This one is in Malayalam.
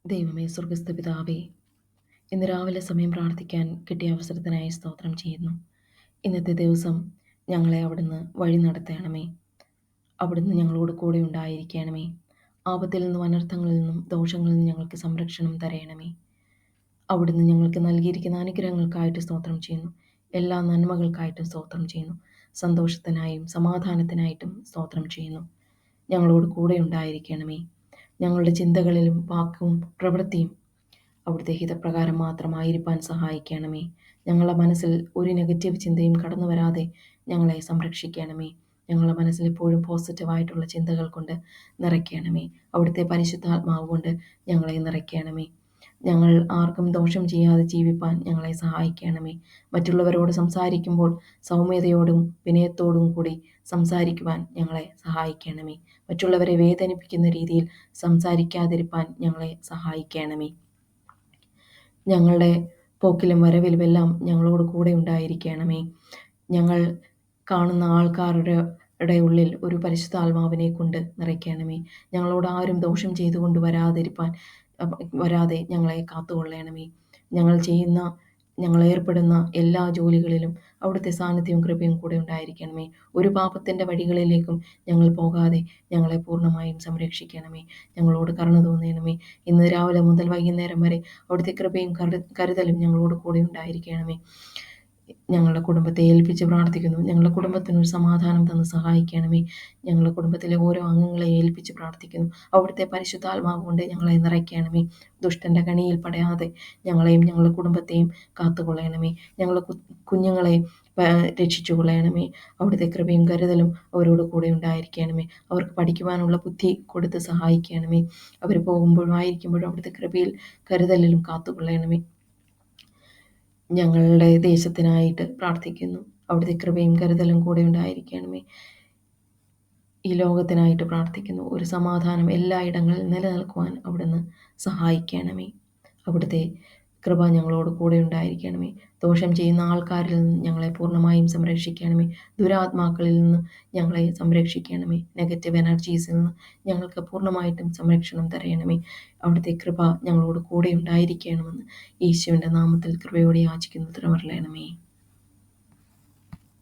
ദൈവമേ, സ്വർഗസ്ഥ പിതാവേ, ഇന്ന് രാവിലെ സമയം പ്രാർത്ഥിക്കാൻ കിട്ടിയ അവസരത്തിനായി സ്തോത്രം ചെയ്യുന്നു. ഇന്നത്തെ ദിവസം ഞങ്ങളെ അവിടുന്ന് വഴി നടത്തണമേ. അവിടുന്ന് ഞങ്ങളോട് കൂടെ ഉണ്ടായിരിക്കണമേ. ആപത്തിൽ നിന്നും അനർത്ഥങ്ങളിൽ നിന്നും ദോഷങ്ങളിൽ നിന്നും ഞങ്ങൾക്ക് സംരക്ഷണം തരയണമേ. അവിടുന്ന് ഞങ്ങൾക്ക് നൽകിയിരിക്കുന്ന അനുഗ്രഹങ്ങൾക്കായിട്ട് സ്തോത്രം ചെയ്യുന്നു. എല്ലാ നന്മകൾക്കായിട്ടും സ്തോത്രം ചെയ്യുന്നു. സന്തോഷത്തിനായും സമാധാനത്തിനായിട്ടും സ്തോത്രം ചെയ്യുന്നു. ഞങ്ങളോട് കൂടെ ഉണ്ടായിരിക്കണമേ. ഞങ്ങളുടെ ചിന്തകളിലും വാക്കും പ്രവൃത്തിയും അവിടുത്തെ ഹിതപ്രകാരം മാത്രമായിരിക്കാൻ സഹായിക്കണമേ. ഞങ്ങളുടെ മനസ്സിൽ ഒരു നെഗറ്റീവ് ചിന്തയും കടന്നു വരാതെ ഞങ്ങളെ സംരക്ഷിക്കണമേ. ഞങ്ങളുടെ മനസ്സിൽ എപ്പോഴും പോസിറ്റീവായിട്ടുള്ള ചിന്തകൾ കൊണ്ട് നിറയ്ക്കണമേ. അവിടുത്തെ പരിശുദ്ധാത്മാവ് കൊണ്ട് ഞങ്ങളെ നിറയ്ക്കണമേ. ഞങ്ങൾ ആർക്കും ദോഷം ചെയ്യാതെ ജീവിപ്പാൻ ഞങ്ങളെ സഹായിക്കണമേ. മറ്റുള്ളവരോട് സംസാരിക്കുമ്പോൾ സൗമ്യതയോടും വിനയത്തോടും കൂടി സംസാരിക്കുവാൻ ഞങ്ങളെ സഹായിക്കണമേ. മറ്റുള്ളവരെ വേദനിപ്പിക്കുന്ന രീതിയിൽ സംസാരിക്കാതിരിപ്പാൻ ഞങ്ങളെ സഹായിക്കണമേ. ഞങ്ങളുടെ പോക്കിലും വരവിലുമെല്ലാം ഞങ്ങളോട് കൂടെ ഉണ്ടായിരിക്കണമേ. ഞങ്ങൾ കാണുന്ന ആൾക്കാരുടെ ഉള്ളിൽ ഒരു പരിശുദ്ധാത്മാവിനെ കൊണ്ട് നിറയ്ക്കണമേ. ഞങ്ങളോട് ആരും ദോഷം ചെയ്തുകൊണ്ട് വരാതെ ഞങ്ങളെ കാത്തുകൊള്ളണമേ. ഞങ്ങൾ ഏർപ്പെടുന്ന എല്ലാ ജോലികളിലും അവിടുത്തെ സാന്നിധ്യവും കൃപയും കൂടെ ഉണ്ടായിരിക്കണമേ. ഒരു പാപത്തിൻ്റെ വഴികളിലേക്കും ഞങ്ങൾ പോകാതെ ഞങ്ങളെ പൂർണ്ണമായും സംരക്ഷിക്കണമേ. ഞങ്ങളോട് കരുണ തോന്നണമേ. ഇന്ന് രാവിലെ മുതൽ വൈകുന്നേരം വരെ അവിടുത്തെ കൃപയും കരുതലും ഞങ്ങളോട് കൂടെ ഉണ്ടായിരിക്കണമേ. ഞങ്ങളുടെ കുടുംബത്തെ ഏൽപ്പിച്ച് പ്രാർത്ഥിക്കുന്നു. ഞങ്ങളുടെ കുടുംബത്തിനൊരു സമാധാനം തന്ന് സഹായിക്കണമേ. ഞങ്ങളുടെ കുടുംബത്തിലെ ഓരോ അംഗങ്ങളെ ഏൽപ്പിച്ച് പ്രാർത്ഥിക്കുന്നു. അവിടുത്തെ പരിശുദ്ധാത്മാവ് കൊണ്ട് ഞങ്ങളെ നിറയ്ക്കണമേ. ദുഷ്ടൻ്റെ കണിയിൽ പടയാതെ ഞങ്ങളെയും ഞങ്ങളുടെ കുടുംബത്തെയും കാത്തുകൊള്ളണമേ. ഞങ്ങളുടെ കുഞ്ഞുങ്ങളെ രക്ഷിച്ചു കൊള്ളണമേ. അവിടുത്തെ കൃപയും കരുതലും അവരോട് കൂടെ ഉണ്ടായിരിക്കണമേ. അവർക്ക് പഠിക്കുവാനുള്ള ബുദ്ധി കൊടുത്ത് സഹായിക്കണമേ. അവർ പോകുമ്പോഴും ആയിരിക്കുമ്പോഴും അവിടുത്തെ കൃപയിൽ കരുതലിലും കാത്തുകൊള്ളണമേ. ഞങ്ങളുടെ ദേശത്തിനായിട്ട് പ്രാർത്ഥിക്കുന്നു. അവിടുത്തെ കൃപയും കരുതലും കൂടെ ഉണ്ടായിരിക്കണമേ. ഈ ലോകത്തിനായിട്ട് പ്രാർത്ഥിക്കുന്നു. ഒരു സമാധാനം എല്ലായിടങ്ങളിൽ നിലനിൽക്കുവാൻ അവിടുന്ന് സഹായിക്കണമേ. അവിടുത്തെ കൃപ ഞങ്ങളോട് കൂടെ ഉണ്ടായിരിക്കണമേ. ദോഷം ചെയ്യുന്ന ആൾക്കാരിൽ നിന്ന് ഞങ്ങളെ പൂർണ്ണമായും സംരക്ഷിക്കണമേ. ദുരാത്മാക്കളിൽ നിന്ന് ഞങ്ങളെ സംരക്ഷിക്കണമേ. നെഗറ്റീവ് എനർജീസിൽ നിന്ന് ഞങ്ങൾക്ക് പൂർണ്ണമായിട്ടും സംരക്ഷണം തരയണമേ. അവിടുത്തെ കൃപ ഞങ്ങളോട് കൂടെ ഉണ്ടായിരിക്കണമെന്ന് യേശുവിൻ്റെ നാമത്തിൽ കൃപയോടെ യാചിക്കുന്നു. ഉത്തരമരുളണമേ.